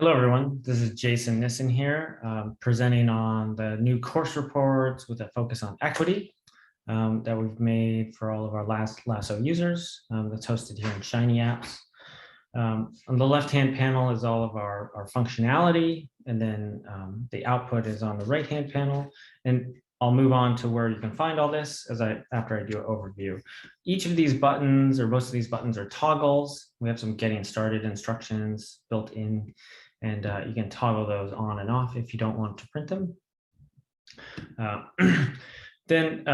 Hello, everyone. This is Jason Nissen here, presenting on the new course reports with a focus on equity that we've made for all of our LASSO users that's hosted here in Shiny Apps. On the left-hand panel is all of our functionality, and then the output is on the right-hand panel. And I'll move on to where you can find all this after I do an overview. Each of these buttons, or most of these buttons, are toggles. We have some getting started instructions built in, and you can toggle those on and off if you don't want to print them. Then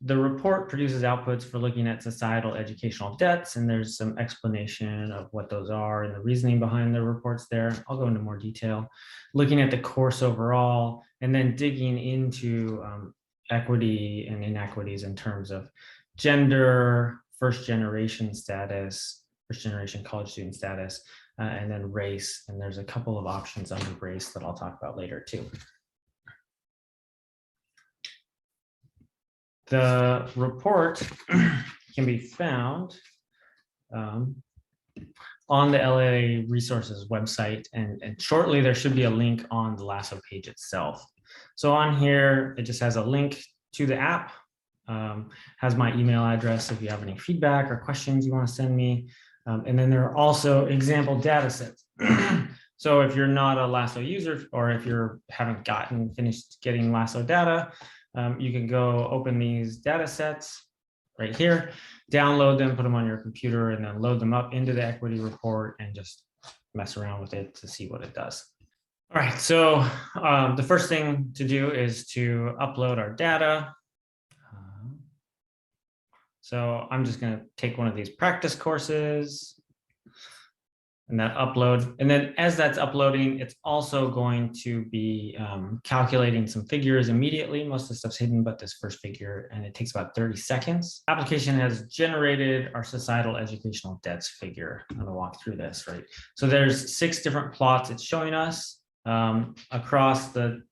the report produces outputs for looking at societal educational debts, and there's some explanation of what those are and the reasoning behind the reports there. I'll go into more detail. Looking at the course overall, and then digging into equity and inequities in terms of gender, first generation status, first generation college student status, and then race. And there's a couple of options under race that I'll talk about later too. The report can be found on the LA Resources website, and shortly there should be a link on the LASSO page itself. So on here, it just has a link to the app, has my email address if you have any feedback or questions you want to send me. And then there are also example data sets. So if you're not a LASSO user, or if you haven't finished getting LASSO data, you can go open these data sets right here, download them, put them on your computer, and then load them up into the equity report and just mess around with it to see what it does. All right, so the first thing to do is to upload our data. So I'm just going to take one of these practice courses and that upload. And then as that's uploading, it's also going to be calculating some figures immediately. Most of the stuff's hidden, but this first figure, and it takes about 30 seconds. Application has generated our societal educational debts figure. I'm going to walk through this, right? So there's 6 different plots it's showing us across the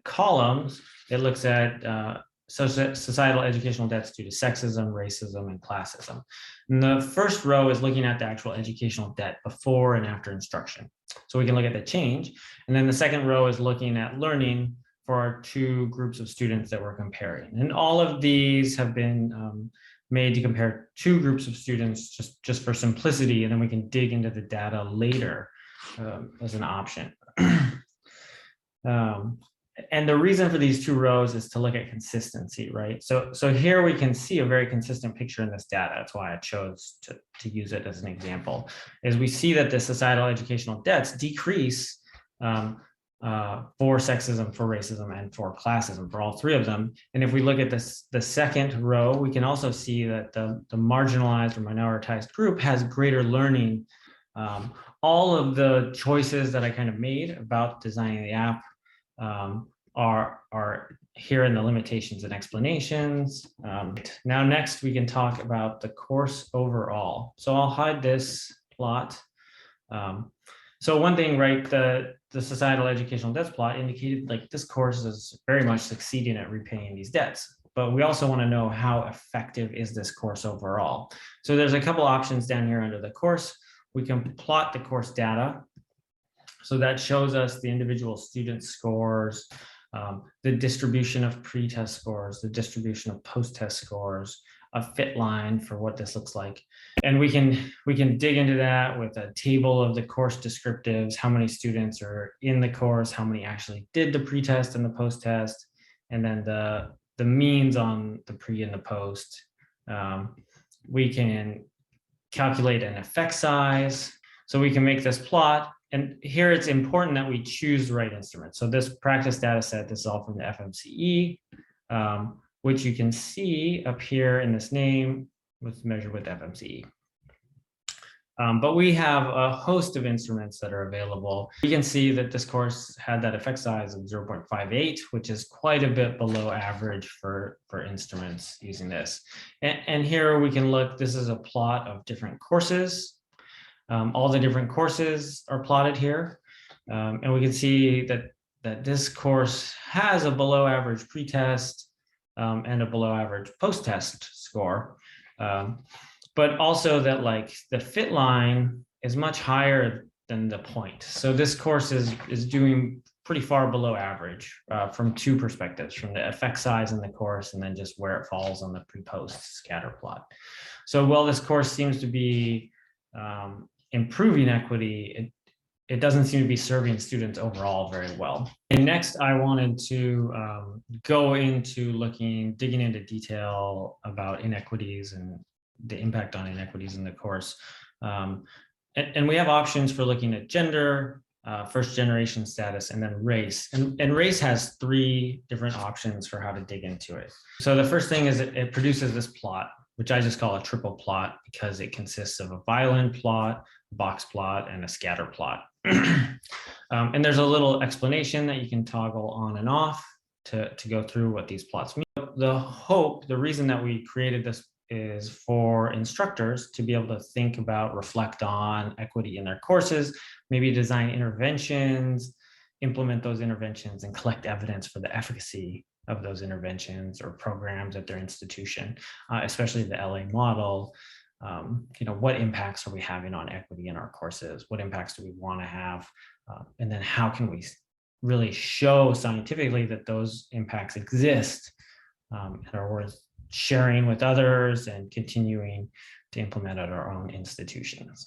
columns. It looks at societal educational debts due to sexism, racism, and classism. And the first row is looking at the actual educational debt before and after instruction. So we can look at the change. And then the second row is looking at learning for our 2 groups of students that we're comparing. And all of these have been made to compare 2 groups of students just for simplicity, and then we can dig into the data later as an option. And the reason for these 2 rows is to look at consistency, right? So here we can see a very consistent picture in this data. That's why I chose to use it as an example, is we see that the societal educational debts decrease for sexism, for racism, and for classism, for all 3 of them. And if we look at the second row, we can also see that the marginalized or minoritized group has greater learning. All of the choices that I kind of made about designing the app are here in the limitations and explanations. Now, next, we can talk about the course overall. So I'll hide this plot. So one thing, right, the societal educational debts plot indicated like this course is very much succeeding at repaying these debts. But we also want to know how effective is this course overall. So there's a couple options down here under the course. We can plot the course data. So that shows us the individual student scores, the distribution of pre-test scores, the distribution of post-test scores, a fit line for what this looks like. And we can dig into that with a table of the course descriptives, how many students are in the course, how many actually did the pre-test and the post-test, and then the means on the pre and the post. We can calculate an effect size. So we can make this plot. And here it's important that we choose the right instrument. So this practice data set, this is all from the FMCE, which you can see up here in this name, was measured with FMCE. But we have a host of instruments that are available. You can see that this course had that effect size of 0.58, which is quite a bit below average for instruments using this. And here we can look, this is a plot of different courses. All the different courses are plotted here. And we can see that this course has a below average pre-test and a below average post-test score. But also that like the fit line is much higher than the point. So this course is doing pretty far below average from two perspectives, from the effect size in the course and then just where it falls on the pre-post scatter plot. So while this course seems to be improving equity, it doesn't seem to be serving students overall very well. And next, I wanted to go into digging into detail about inequities and the impact on inequities in the course. And we have options for looking at gender, first generation status, and then race. And race has three different options for how to dig into it. So the first thing is it produces this plot, which I just call a triple plot because it consists of a violin plot, box plot, and a scatter plot. And there's a little explanation that you can toggle on and off to go through what these plots mean. The reason that we created this is for instructors to be able to think about, reflect on equity in their courses, maybe design interventions, implement those interventions, and collect evidence for the efficacy of those interventions or programs at their institution, especially the LA model. What impacts are we having on equity in our courses? What impacts do we want to have? And then how can we really show scientifically that those impacts exist and are worth sharing with others and continuing to implement at our own institutions?